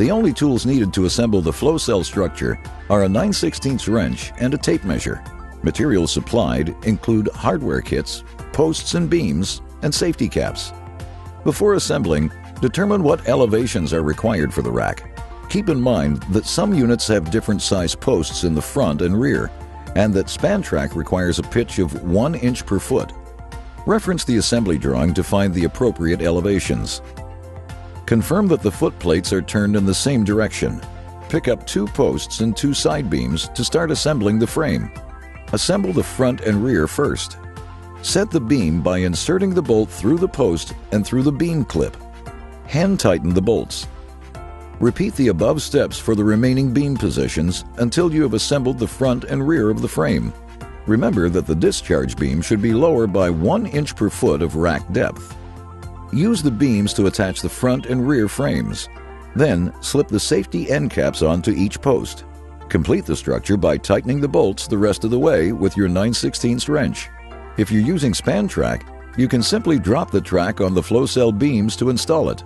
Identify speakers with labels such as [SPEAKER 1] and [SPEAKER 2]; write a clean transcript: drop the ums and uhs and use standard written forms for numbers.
[SPEAKER 1] The only tools needed to assemble the FlowCell structure are a 9/16 wrench and a tape measure. Materials supplied include hardware kits, posts and beams, and safety caps. Before assembling, determine what elevations are required for the rack. Keep in mind that some units have different size posts in the front and rear, and that SpanTrack requires a pitch of 1 inch per foot. Reference the assembly drawing to find the appropriate elevations. Confirm that the footplates are turned in the same direction. Pick up 2 posts and 2 side beams to start assembling the frame. Assemble the front and rear first. Set the beam by inserting the bolt through the post and through the beam clip. Hand tighten the bolts. Repeat the above steps for the remaining beam positions until you have assembled the front and rear of the frame. Remember that the discharge beam should be lower by 1 inch per foot of rack depth. Use the beams to attach the front and rear frames. Then slip the safety end caps onto each post. Complete the structure by tightening the bolts the rest of the way with your 9/16 wrench. If you're using SpanTrack, you can simply drop the track on the FlowCell beams to install it.